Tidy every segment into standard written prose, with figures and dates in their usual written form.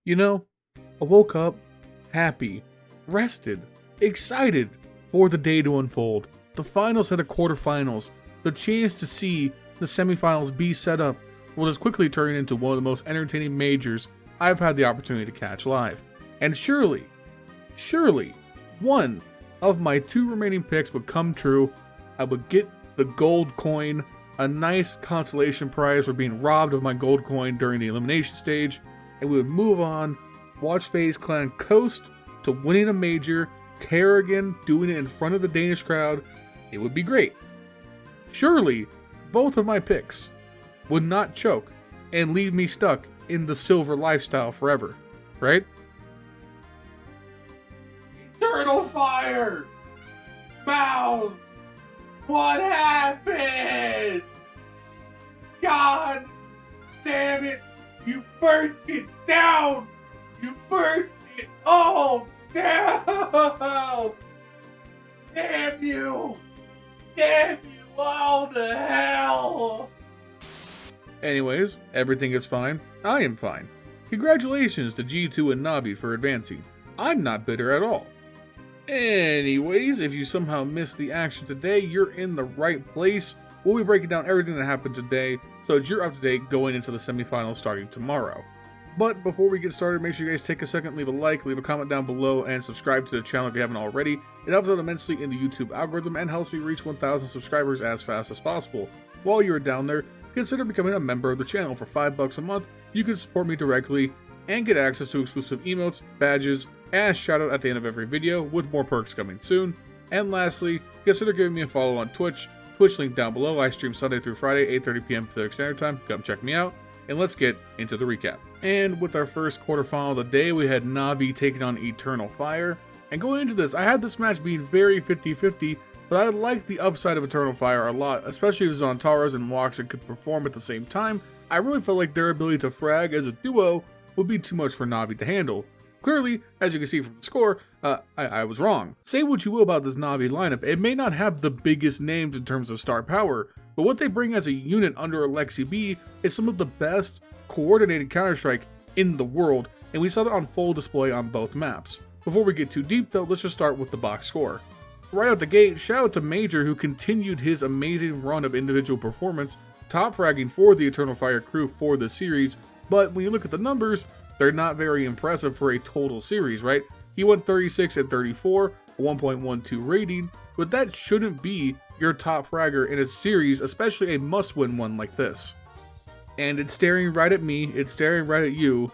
You know, I woke up happy, rested, excited for the day to unfold. The finals had the quarterfinals, the chance to see the semifinals be set up will just quickly turn into one of the most entertaining majors I've had the opportunity to catch live. And surely, one of my two remaining picks would come true. I would get the gold coin, a nice consolation prize for being robbed of my gold coin during the elimination stage, and we would move on, watch FaZe Clan coast to winning a major, Kerrigan doing it in front of the Danish crowd. It would be great. Surely, both of my picks would not choke and leave me stuck in the silver lifestyle forever, right? Eternal Fire! Mouz! What happened? God damn it! You burnt it down! You burnt it all down! Damn you! Damn you all to hell! Anyways, everything is fine. I am fine. Congratulations to G2 and Navi for advancing. I'm not bitter at all. Anyways, if you somehow missed the action today, you're in the right place. We'll be breaking down everything that happened today, so that you're up to date going into the semifinals starting tomorrow. But before we get started, make sure you guys take a second, leave a like, leave a comment down below, and subscribe to the channel if you haven't already. It helps out immensely in the YouTube algorithm and helps me reach 1,000 subscribers as fast as possible. While you're down there, consider becoming a member of the channel. For $5 a month. You can support me directly and get access to exclusive emotes, badges, and a shoutout at the end of every video, with more perks coming soon. And lastly, consider giving me a follow on Twitch. Twitch link down below. I stream Sunday through Friday, 8:30 p.m. Pacific Standard Time. Come check me out. And let's get into the recap. And with our first quarterfinal of the day, we had Navi taking on Eternal Fire. And going into this, I had this match being very 50-50, but I liked the upside of Eternal Fire a lot, especially if Zontaras and Woxit could perform at the same time. I really felt like their ability to frag as a duo would be too much for Navi to handle. Clearly, as you can see from the score, I was wrong. Say what you will about this Navi lineup, it may not have the biggest names in terms of star power, but what they bring as a unit under Alexi B is some of the best coordinated Counter-Strike in the world, and we saw that on full display on both maps. Before we get too deep though, let's just start with the box score. Right out the gate, shout out to Major, who continued his amazing run of individual performance, top fragging for the Eternal Fire crew for this series, but when you look at the numbers, they're not very impressive for a total series, right? He went 36 and 34, 1.12 rating, but that shouldn't be your top fragger in a series, especially a must-win one like this. And it's staring right at me, it's staring right at you.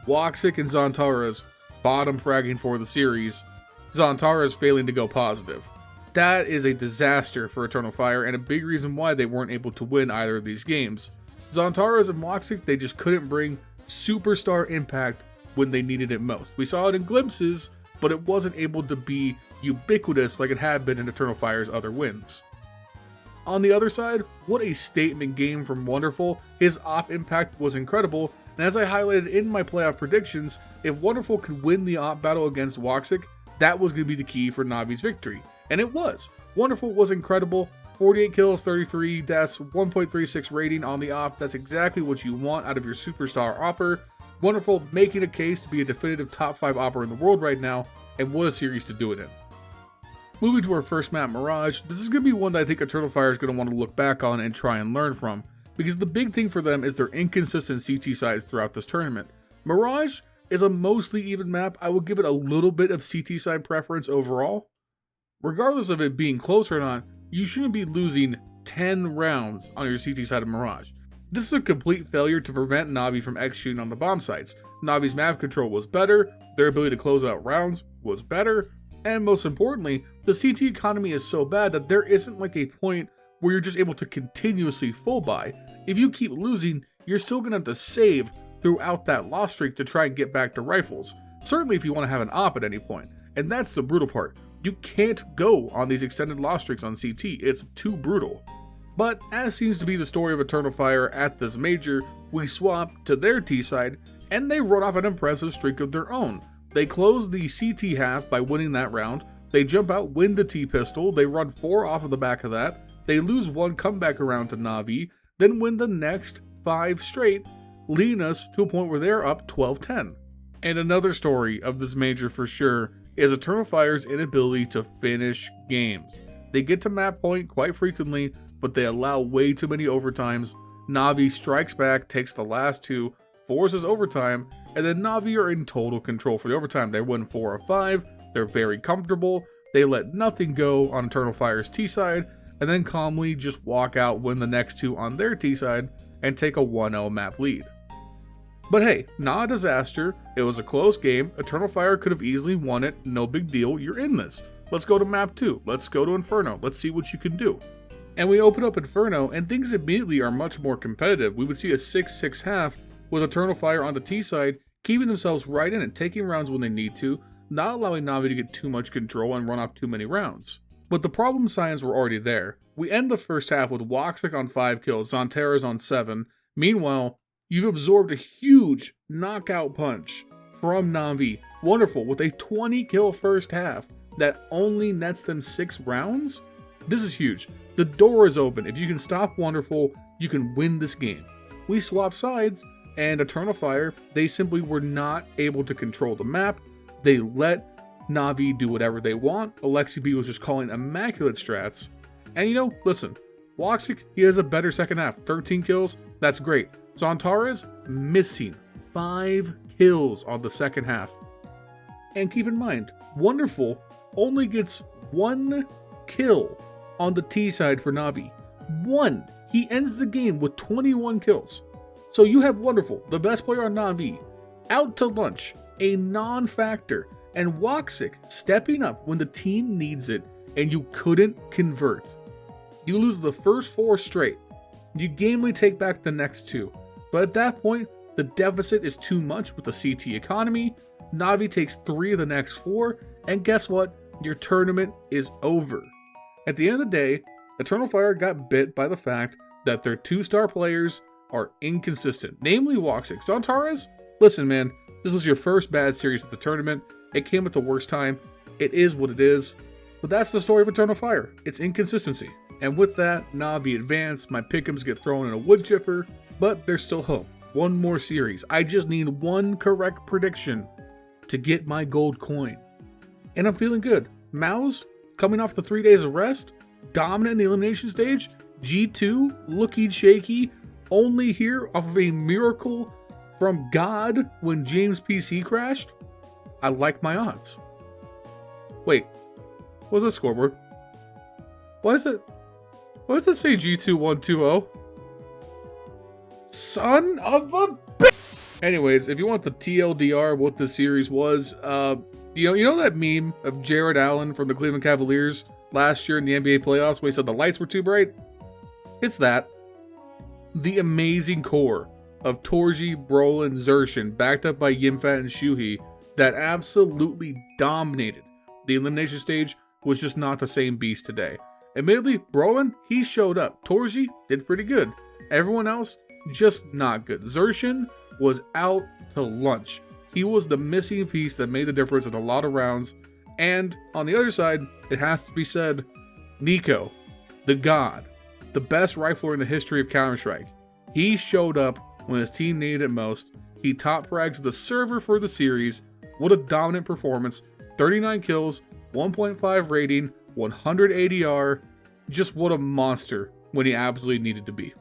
Woxit and Zontaras bottom fragging for the series. Zontaras failing to go positive. That is a disaster for Eternal Fire, and a big reason why they weren't able to win either of these games. Zontaras and Woxit, they just couldn't bring superstar impact when they needed it most. We saw it in glimpses, but it wasn't able to be ubiquitous like it had been in Eternal Fire's other wins. On the other side, what a statement game from Wonderful. His op impact was incredible, and as I highlighted in my playoff predictions, if Wonderful could win the op battle against Woxit, that was going to be the key for Navi's victory. And it was. Wonderful was incredible. 48 kills, 33 deaths, 1.36 rating on the op. That's exactly what you want out of your superstar opper. Wonderful making a case to be a definitive top 5 opper in the world right now, and what a series to do it in. Moving to our first map, Mirage, this is going to be one that I think Eternal Fire is going to want to look back on and try and learn from, because the big thing for them is their inconsistent CT sides throughout this tournament. Mirage is a mostly even map. I would give it a little bit of CT side preference overall. Regardless of it being close or not, you shouldn't be losing 10 rounds on your CT side of Mirage. This is a complete failure to prevent Navi from executing on the bomb sites. Navi's map control was better, their ability to close out rounds was better, and most importantly, the CT economy is so bad that there isn't like a point where you're just able to continuously full buy. If you keep losing, you're still going to have to save throughout that loss streak to try and get back to rifles. Certainly if you want to have an op at any point, and that's the brutal part. You can't go on these extended loss streaks on CT, it's too brutal. But as seems to be the story of Eternal Fire at this major, we swap to their T side, and they run off an impressive streak of their own. They close the CT half by winning that round, they jump out, win the T pistol, they run 4 off of the back of that, they lose 1 comeback around to Navi, then win the next 5 straight, leading us to a point where they're up 12-10. And another story of this major for sure is Eternal Fire's inability to finish games. They get to map point quite frequently, but they allow way too many overtimes. Navi strikes back, takes the last two, forces overtime, and then Navi are in total control for the overtime. They win 4 of 5, they're very comfortable, they let nothing go on Eternal Fire's T side, and then calmly just walk out, win the next two on their T side, and take a 1-0 map lead. But hey, not a disaster, it was a close game, Eternal Fire could have easily won it, no big deal, you're in this. Let's go to map 2, let's go to Inferno, let's see what you can do. And we open up Inferno, and things immediately are much more competitive. We would see a 6-6 half with Eternal Fire on the T side, keeping themselves right in it, taking rounds when they need to, not allowing Navi to get too much control and run off too many rounds. But the problem signs were already there. We end the first half with Woxic on 5 kills, Zonterra's on 7. Meanwhile, you've absorbed a huge knockout punch from Navi. Wonderful, with a 20 kill first half that only nets them 6 rounds? This is huge. The door is open. If you can stop Wonderful, you can win this game. We swap sides, and Eternal Fire, they simply were not able to control the map. They let Navi do whatever they want. Alexi B was just calling immaculate strats. And you know, listen, Woxic, he has a better second half. 13 kills, that's great. Zontarez, missing 5 kills on the second half. And keep in mind, Wonderful only gets 1 kill on the T side for Navi. 1. He ends the game with 21 kills. So you have Wonderful, the best player on Navi, out to lunch, a non-factor, and Woxic stepping up when the team needs it, and you couldn't convert. You lose the first 4 straight. You gamely take back the next 2. But at that point, the deficit is too much with the CT economy. Navi takes 3 of the next 4, and guess what? Your tournament is over. At the end of the day, Eternal Fire got bit by the fact that their 2-star players are inconsistent, namely Woxic. Zontarez, listen man, this was your first bad series at the tournament. It came at the worst time. It is what it is. But that's the story of Eternal Fire. It's inconsistency. And with that, Navi advance, my pick'ems get thrown in a wood chipper, but there's still hope. One more series. I just need 1 correct prediction to get my gold coin. And I'm feeling good. Mouz, coming off the 3 days of rest, dominant in the elimination stage, G2 looking shaky, only here off of a miracle from God when James PC crashed. I like my odds. Wait, what's the scoreboard? Why does it say G2 120? Son of a bitch! Anyways, if you want the TLDR of what this series was, you know that meme of Jared Allen from the Cleveland Cavaliers last year in the NBA playoffs where he said the lights were too bright? It's that. The amazing core of Torji, Brolin, Zershin, backed up by Yimfat and Shuhei, that absolutely dominated the elimination stage, was just not the same beast today. Admittedly, Brolin, he showed up. Torji did pretty good. Everyone else, just not good. Zershin was out to lunch. He was the missing piece that made the difference in a lot of rounds. And on the other side, it has to be said, Nico, the god, the best rifler in the history of Counter-Strike. He showed up when his team needed it most. He top frags the server for the series. What a dominant performance. 39 kills, 1.5 rating, 100 ADR. Just what a monster when he absolutely needed to be.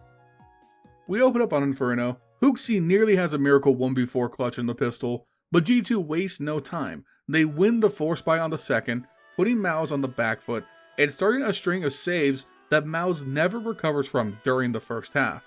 We open up on Inferno. Hooksy nearly has a miracle 1v4 clutch in the pistol, but G2 wastes no time. They win the force buy on the second, putting Mouz on the back foot, and starting a string of saves that Mouz never recovers from during the first half.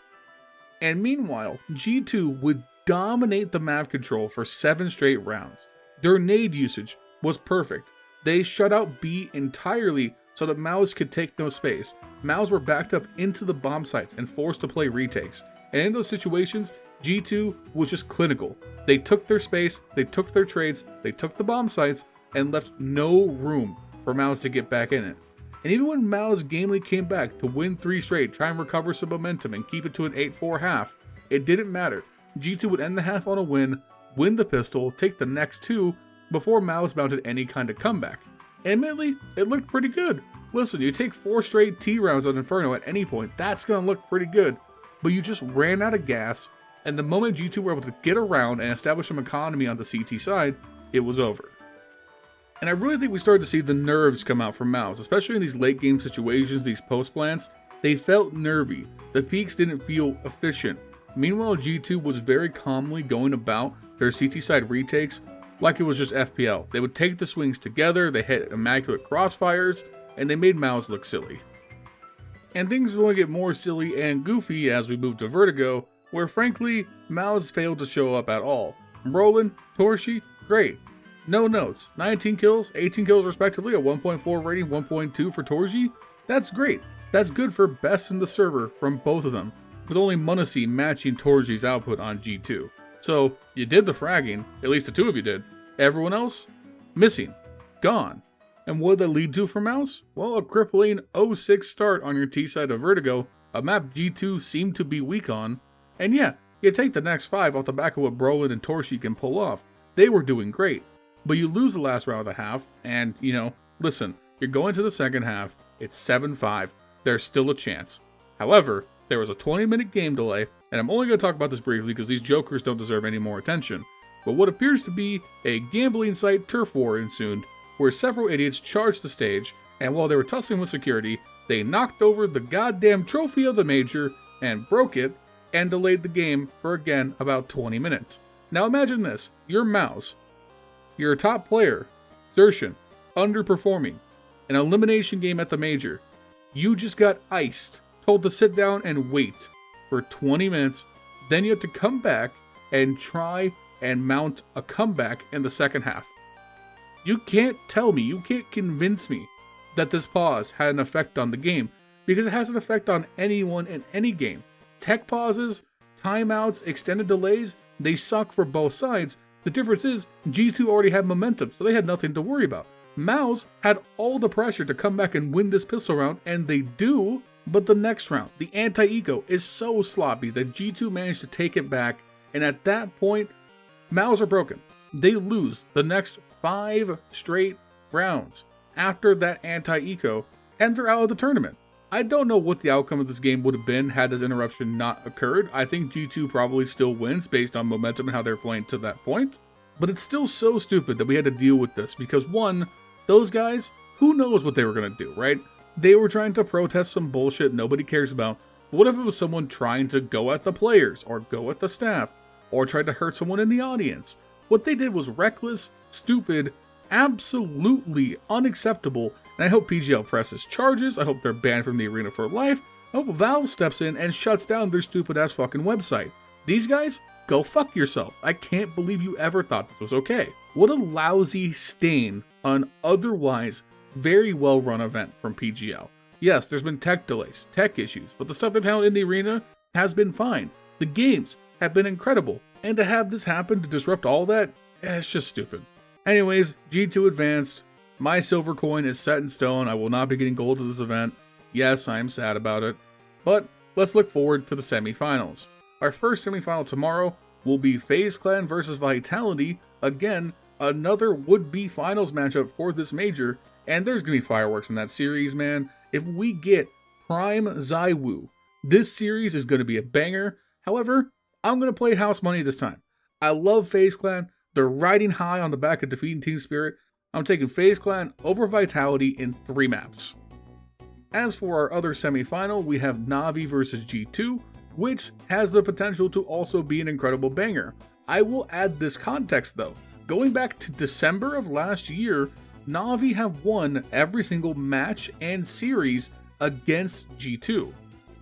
And meanwhile, G2 would dominate the map control for 7 straight rounds. Their nade usage was perfect. They shut out B entirely so that Mouz could take no space. Mouz were backed up into the bomb sites and forced to play retakes. And in those situations, G2 was just clinical. They took their space, they took their trades, they took the bomb sites, and left no room for Mouz to get back in it. And even when Mouz gamely came back to win 3 straight, try and recover some momentum and keep it to an 8-4 half, it didn't matter. G2 would end the half on a win the pistol, take the next 2, before Mouz mounted any kind of comeback. And admittedly, it looked pretty good. Listen, you take 4 straight T rounds on Inferno at any point, that's gonna look pretty good. But you just ran out of gas, And the moment G2 were able to get around and establish some economy on the CT side, it was over. And I really think we started to see the nerves come out from Mouz, especially in these late game situations, these post plants. They felt nervy. The peaks didn't feel efficient. Meanwhile, G2 was very calmly going about their CT side retakes like it was just FPL. They would take the swings together, they hit immaculate crossfires, and they made Mouz look silly. And things will get more silly and goofy as we move to Vertigo, where frankly, Mouz failed to show up at all. Roland, Torshi, great. No notes. 19 kills, 18 kills respectively, a 1.4 rating, 1.2 for Torshi. That's great. That's good for best in the server from both of them, with only Munacy matching Torshi's output on G2. So, you did the fragging, at least the two of you did. Everyone else? Missing. Gone. And what did that lead to for Mouz? Well, a crippling 0-6 start on your T side of Vertigo, a map G2 seemed to be weak on. And yeah, you take the next 5 off the back of what Brolin and Torshi can pull off. They were doing great. But you lose the last round of the half, and, listen, you're going to the second half, it's 7-5, there's still a chance. However, there was a 20-minute game delay, and I'm only going to talk about this briefly because these jokers don't deserve any more attention. But what appears to be a gambling site turf war ensued, where several idiots charged the stage, and while they were tussling with security, they knocked over the goddamn trophy of the major, and broke it, and delayed the game for again about 20 minutes. Now imagine this, you're Mouz. You're a top player, Xertion, underperforming, an elimination game at the major. You just got iced, told to sit down and wait for 20 minutes, then you have to come back and try and mount a comeback in the second half. You can't tell me, you can't convince me that this pause had an effect on the game, because it has an effect on anyone in any game. Tech pauses, timeouts, extended delays, they suck for both sides. The difference is, G2 already had momentum, so they had nothing to worry about. Mouz had all the pressure to come back and win this pistol round, and they do, but the next round, the anti-eco, is so sloppy that G2 managed to take it back, and at that point, Mouz are broken. They lose the next 5 straight rounds after that anti-eco, and they're out of the tournament. I don't know what the outcome of this game would have been had this interruption not occurred. I think G2 probably still wins based on momentum and how they're playing to that point. But it's still so stupid that we had to deal with this because, one, those guys, who knows what they were going to do, right? They were trying to protest some bullshit nobody cares about. But what if it was someone trying to go at the players or go at the staff or tried to hurt someone in the audience? What they did was reckless, stupid, absolutely unacceptable, and I hope PGL presses charges. I hope they're banned from the arena for life. I hope Valve steps in and shuts down their stupid ass fucking website. These guys, go fuck yourselves. I can't believe you ever thought this was okay. What a lousy stain on an otherwise very well run event from PGL. Yes, there's been tech delays, tech issues, but the stuff they've handled in the arena has been fine. The games have been incredible, and to have this happen to disrupt all that, it's just stupid. Anyways, G2 advanced. My silver coin is set in stone. I will not be getting gold to this event. Yes, I am sad about it. But let's look forward to the semifinals. Our first semifinal tomorrow will be FaZe Clan versus Vitality. Again, another would-be finals matchup for this major. And there's going to be fireworks in that series, man. If we get Prime Zywoo, this series is going to be a banger. However, I'm going to play house money this time. I love FaZe Clan. They're riding high on the back of defeating Team Spirit. I'm taking FaZe Clan over Vitality in 3 maps. As for our other semifinal, we have Navi versus G2, which has the potential to also be an incredible banger. I will add this context though. Going back to December of last year, Navi have won every single match and series against G2.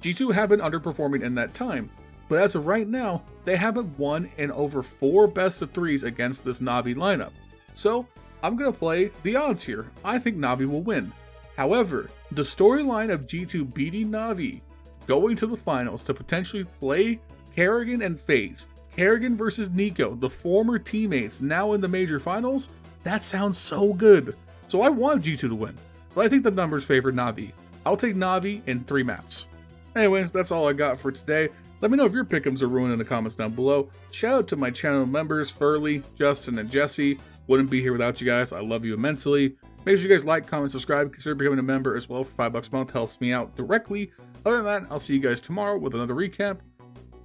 G2 have been underperforming in that time, but as of right now, they haven't won in over 4 best of 3s against this Navi lineup. So, I'm going to play the odds here. I think Navi will win. However, the storyline of G2 beating Navi, going to the finals to potentially play Kerrigan and FaZe, Kerrigan versus Nico, the former teammates now in the major finals, that sounds so good. So I want G2 to win, but I think the numbers favor Navi. I'll take Navi in 3 maps. Anyways, that's all I got for today. Let me know if your pick'ems are ruined in the comments down below. Shout out to my channel members, Furley, Justin, and Jesse. Wouldn't be here without you guys. I love you immensely. Make sure you guys like, comment, subscribe. Consider becoming a member as well for $5 a month. Helps me out directly. Other than that, I'll see you guys tomorrow with another recap.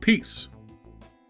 Peace.